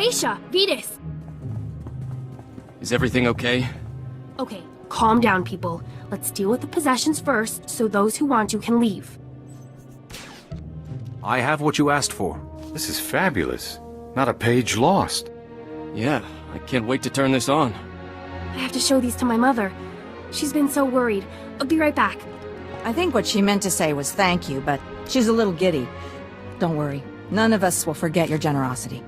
Aisha! Vetus! Is everything okay? Okay, calm down, people. Let's deal with the possessions first, so those who want to can leave. I have what you asked for. This is fabulous. Not a page lost. Yeah, I can't wait to turn this on. I have to show these to my mother. She's been so worried. I'll be right back. I think what she meant to say was thank you, but she's a little giddy. Don't worry, none of us will forget your generosity.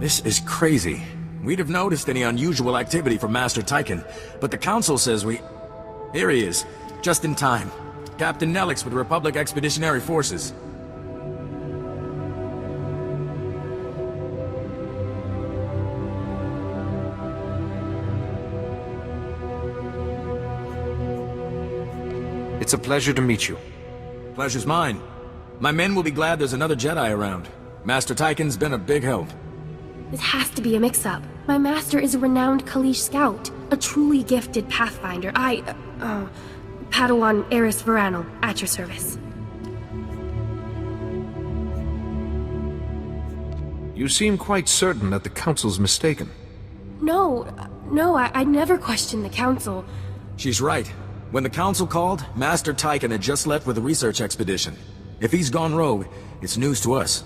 This is crazy. We'd have noticed any unusual activity from Master Tychon, but the Council says we... Here he is, just in time. Captain Nelix with Republic Expeditionary Forces. It's a pleasure to meet you. Pleasure's mine. My men will be glad there's another Jedi around. Master Tychon's been a big help. This has to be a mix-up. My master is a renowned Kalish scout, a truly gifted pathfinder. Padawan Eris Varanel, at your service. You seem quite certain that the Council's mistaken. No, I never questioned the Council. She's right. When the Council called, Master Tychon had just left with a research expedition. If he's gone rogue, it's news to us.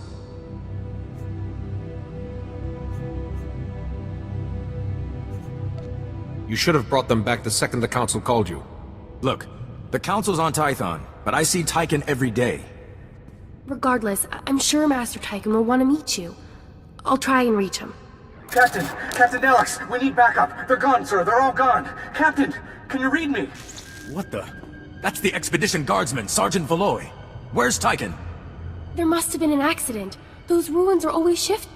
You should have brought them back the second the Council called you. Look, the Council's on Tython, but I see Tychon every day. Regardless, I'm sure Master Tychon will want to meet you. I'll try and reach him. Captain Nelix, we need backup. They're gone, sir. They're all gone. Captain, can you read me? What the? That's the Expedition Guardsman, Sergeant Valoy. Where's Tychon? There must have been an accident. Those ruins are always shifting.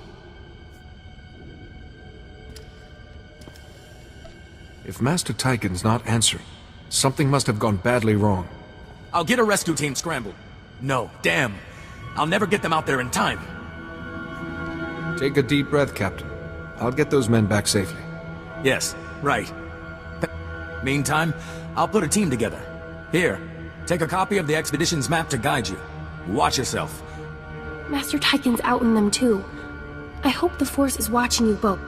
If Master Tychon's not answering, something must have gone badly wrong. I'll get a rescue team scrambled. No, damn. I'll never get them out there in time. Take a deep breath, Captain. I'll get those men back safely. Yes, right. Meantime, I'll put a team together. Here, take a copy of the expedition's map to guide you. Watch yourself. Master Tychon's out in them too. I hope the Force is watching you both.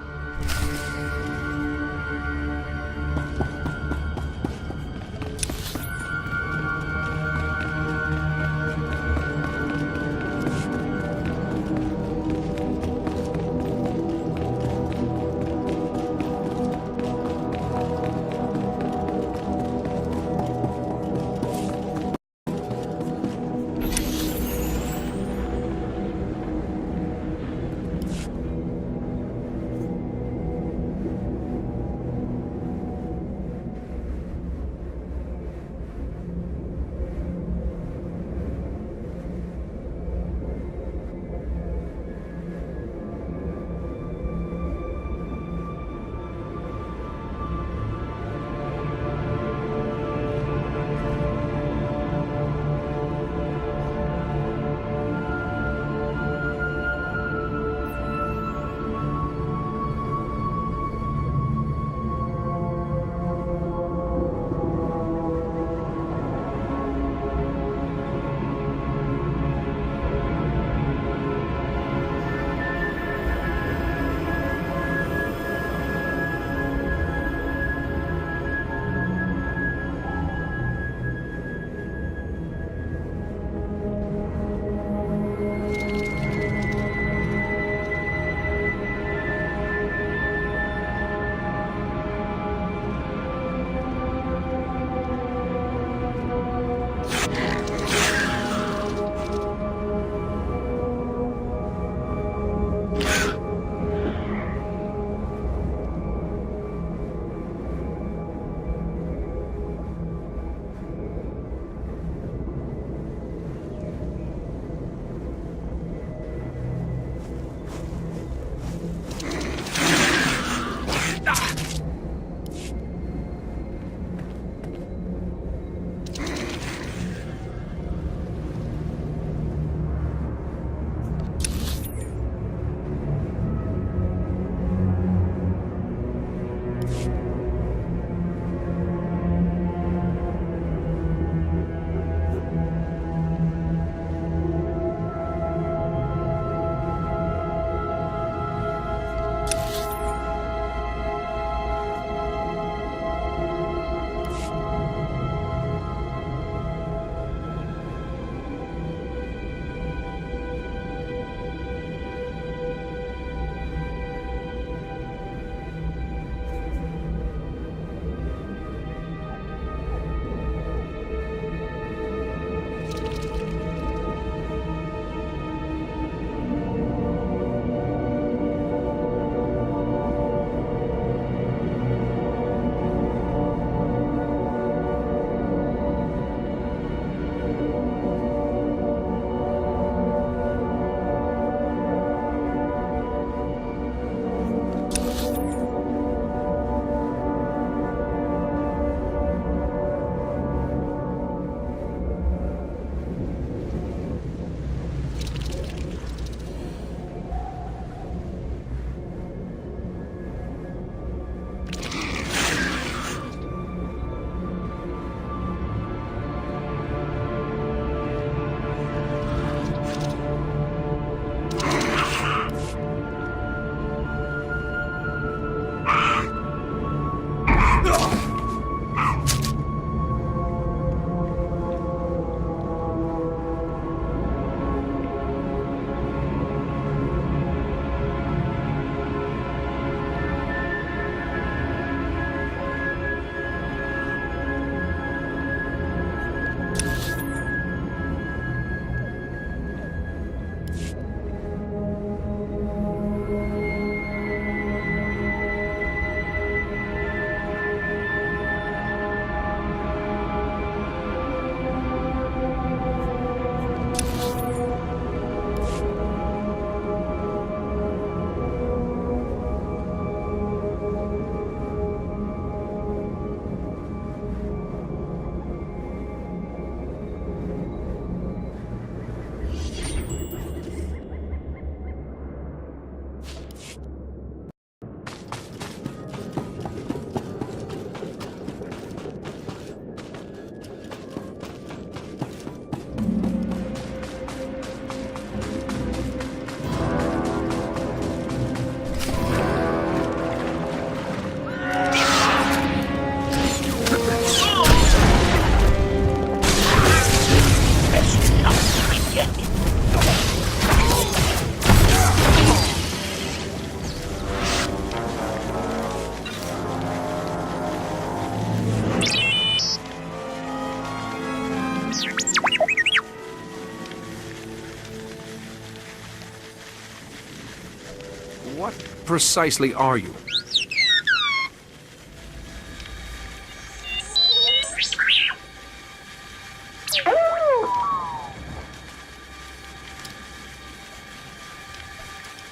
What precisely are you?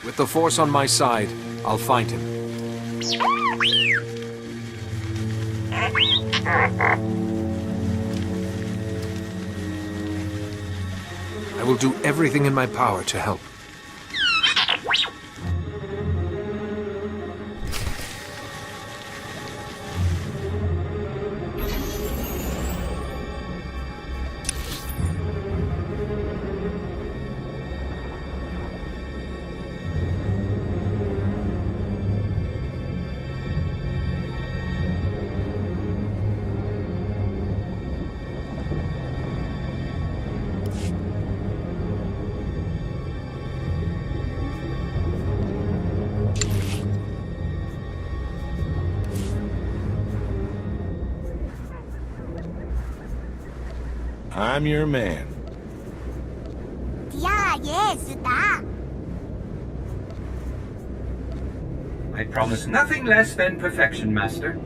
With the Force on my side, I'll find him. I will do everything in my power to help. I'm your man. I promise nothing less than perfection, Master.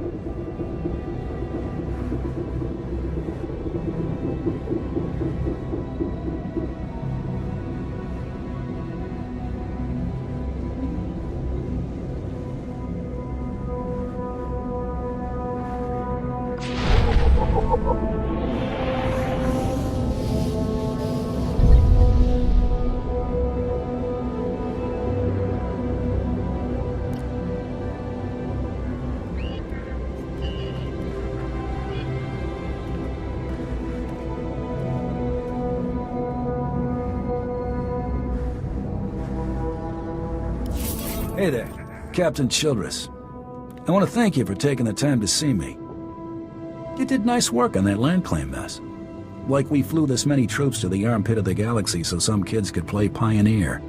Hey there, Captain Childress. I want to thank you for taking the time to see me. You did nice work on that land claim mess. Like we flew this many troops to the armpit of the galaxy so some kids could play pioneer.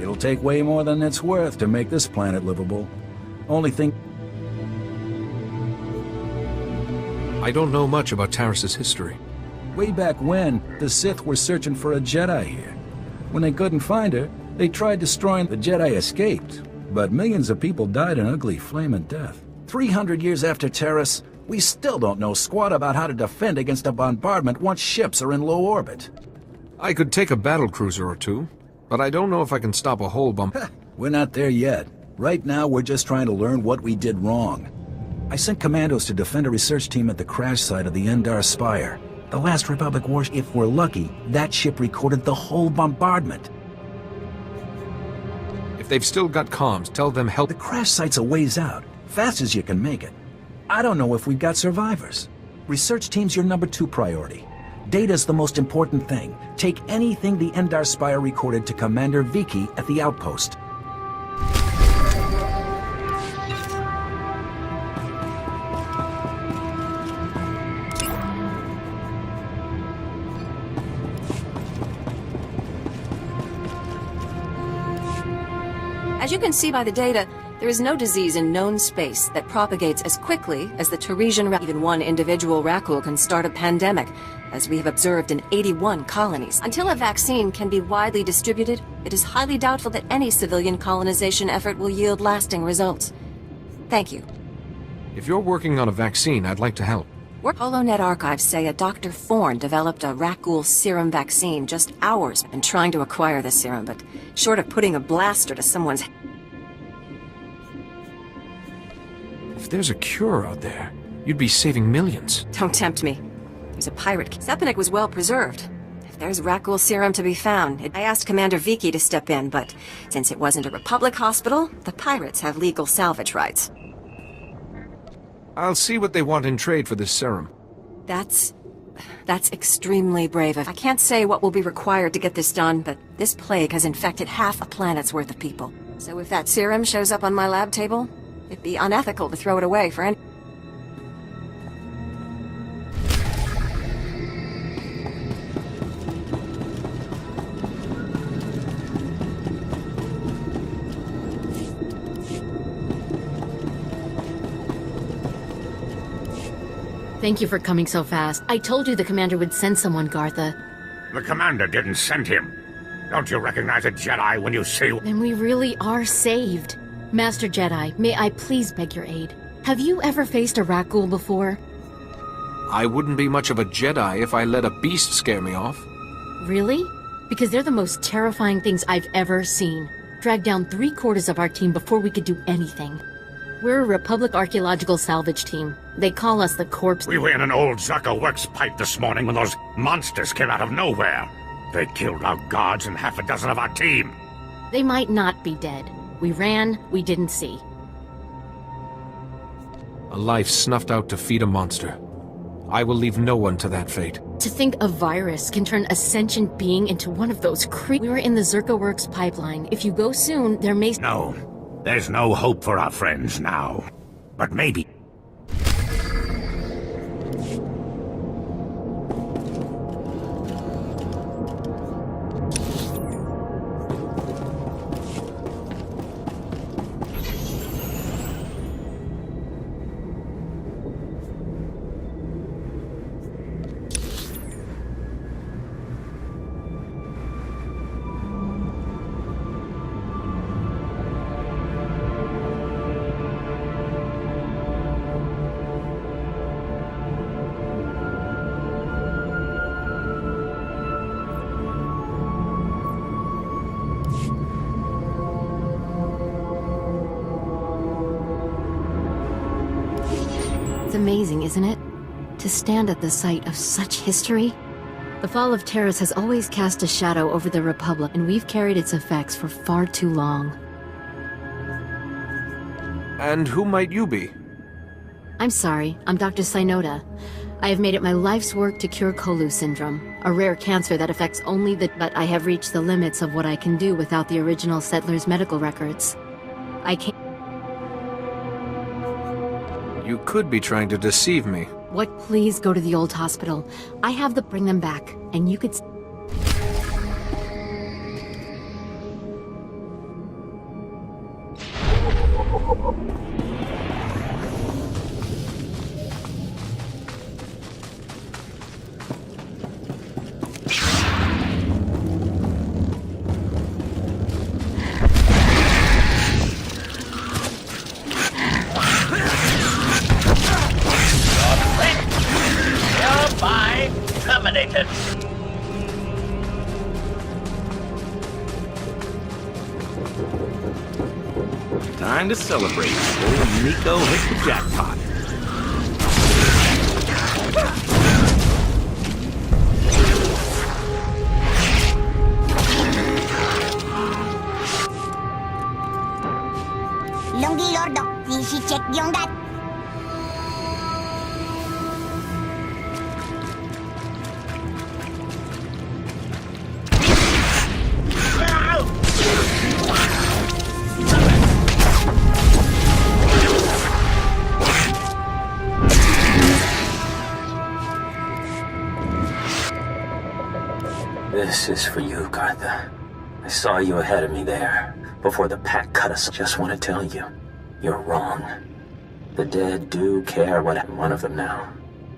It'll take way more than it's worth to make this planet livable. Only thing... I don't know much about Taris's history. Way back when, the Sith were searching for a Jedi here. When they couldn't find her, they tried destroying the Jedi escaped, but millions of people died an ugly flaming death. 300 years after Taris, we still don't know squat about how to defend against a bombardment once ships are in low orbit. I could take a battlecruiser or two, but I don't know if I can stop a whole bomb. We're not there yet. Right now, we're just trying to learn what we did wrong. I sent commandos to defend a research team at the crash site of the Endar Spire. The last Republic warship, if we're lucky, that ship recorded the whole bombardment. If they've still got comms, tell them help. The crash site's a ways out, fast as you can make it. I don't know if we've got survivors. Research team's your number 2 priority. Data's the most important thing. Take anything the Endar Spire recorded to Commander Viki at the outpost. As you can see by the data, there is no disease in known space that propagates as quickly as the Teresian rat. Even one individual Rakul can start a pandemic, as we have observed in 81 colonies. Until a vaccine can be widely distributed, it is highly doubtful that any civilian colonization effort will yield lasting results. Thank you. If you're working on a vaccine, I'd like to help. HoloNet archives say a Dr. Thorne developed a Rakul serum vaccine just hours in trying to acquire the serum, but short of putting a blaster to someone's... If there's a cure out there, you'd be saving millions. Don't tempt me. There's a pirate. Sepanik was well preserved. If there's Rakul serum to be found, I asked Commander Viki to step in, but since it wasn't a Republic hospital, the pirates have legal salvage rights. I'll see what they want in trade for this serum. That's extremely brave. I can't say what will be required to get this done, but this plague has infected half a planet's worth of people. So if that serum shows up on my lab table, it'd be unethical to throw it away for any... Thank you for coming so fast. I told you the commander would send someone, Gartha. The commander didn't send him. Don't you recognize a Jedi when you see one? Then we really are saved. Master Jedi, may I please beg your aid? Have you ever faced a Rakghoul before? I wouldn't be much of a Jedi if I let a beast scare me off. Really? Because they're the most terrifying things I've ever seen. Dragged down 3/4 of our team before we could do anything. We're a Republic archaeological salvage team. They call us the Corpse. We were in an old Zucca works pipe this morning when those monsters came out of nowhere. They killed our guards and half a dozen of our team. They might not be dead. We ran, we didn't see. A life snuffed out to feed a monster. I will leave no one to that fate. To think a virus can turn a sentient being into one of those We were in the Zerka Works pipeline. If you go soon, there may... No. There's no hope for our friends now. But maybe... It's amazing, isn't it? To stand at the site of such history. The fall of Terrace has always cast a shadow over the Republic, and we've carried its effects for far too long. And who might you be? I'm sorry, I'm Dr. Synoda. I have made it my life's work to cure Kolu syndrome, a rare cancer that affects only the... But I have reached the limits of what I can do without the original settlers' medical records. I can't... You could be trying to deceive me. What? Please go to the old hospital. I have the... Bring them back, and you could... Terminated. Time to celebrate. Old Nico hit the jackpot. Longhi Lordo, si check yung dat. This is for you, Gartha. I saw you ahead of me there, before the pack cut us. Just want to tell you, you're wrong. The dead do care what happened to one of them now.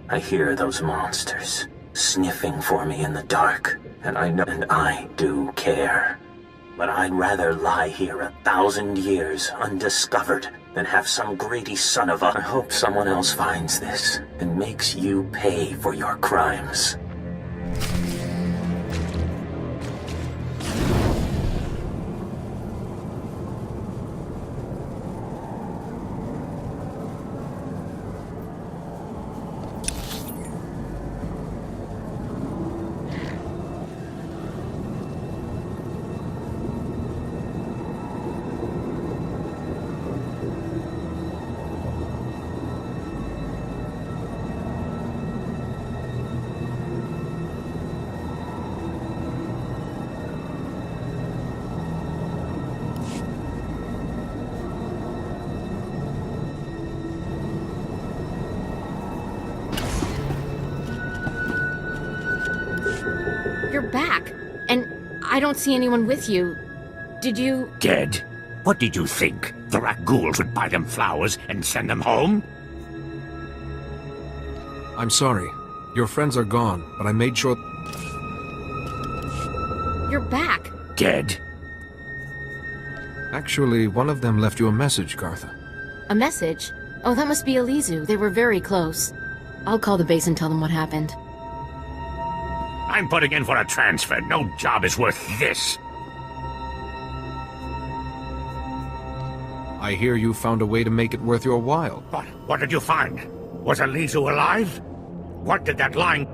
I hear those monsters sniffing for me in the dark, and I know and I do care. But I'd rather lie here 1,000 years undiscovered than have some greedy son of a... I hope someone else finds this and makes you pay for your crimes. You're back, and I don't see anyone with you. Did you... Dead? What did you think? The Rakghouls would buy them flowers and send them home? I'm sorry. Your friends are gone, but I made sure... You're back, dead? Actually, one of them left you a message, Gartha. A message? Oh, that must be Elizu. They were very close. I'll call the base and tell them what happened. I'm putting in for a transfer. No job is worth this. I hear you found a way to make it worth your while. What did you find? Was Elizu alive? What did that line...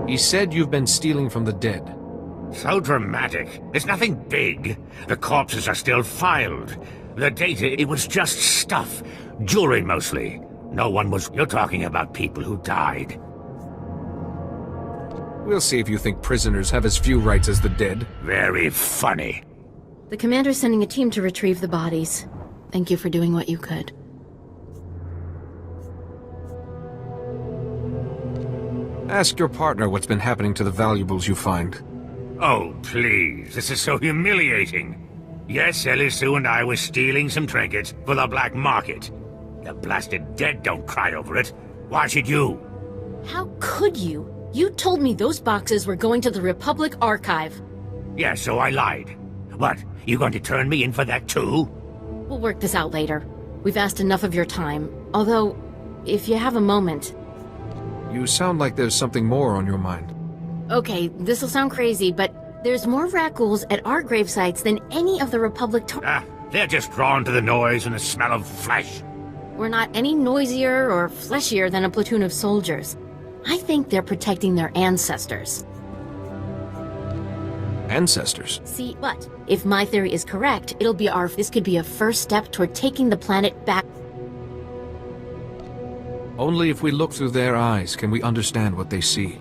He said you've been stealing from the dead. So dramatic. It's nothing big. The corpses are still filed. The data, it was just stuff. Jewelry mostly. No one was... You're talking about people who died. We'll see if you think prisoners have as few rights as the dead. Very funny. The commander's sending a team to retrieve the bodies. Thank you for doing what you could. Ask your partner what's been happening to the valuables you find. Oh, please. This is so humiliating. Yes, Elizu and I were stealing some trinkets for the black market. The blasted dead don't cry over it. Why should you? How could you? You told me those boxes were going to the Republic Archive. Yeah, so I lied. What, you going to turn me in for that too? We'll work this out later. We've asked enough of your time. Although, if you have a moment... You sound like there's something more on your mind. Okay, this'll sound crazy, but there's more Rakuls at our gravesites than any of the Republic... They're just drawn to the noise and the smell of flesh. We're not any noisier or fleshier than a platoon of soldiers. I think they're protecting their ancestors. Ancestors? See, but if my theory is correct, it'll be this could be a first step toward taking the planet back. Only if we look through their eyes can we understand what they see.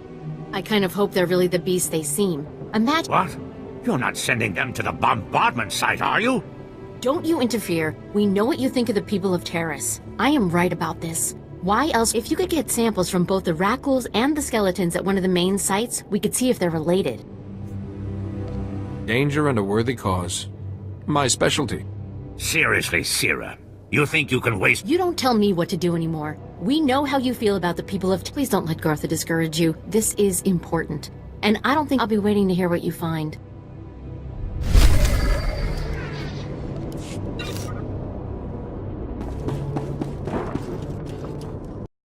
I kind of hope they're really the beast they seem. Imagine— What? You're not sending them to the bombardment site, are you? Don't you interfere. We know what you think of the people of Terrace. I am right about this. Why else? If you could get samples from both the Rakuls and the skeletons at one of the main sites, we could see if they're related. Danger and a worthy cause. My specialty. Seriously, Sierra. You think you can waste— You don't tell me what to do anymore. We know how you feel about the people of— Please don't let Gartha discourage you. This is important. And I don't think I'll be waiting to hear what you find.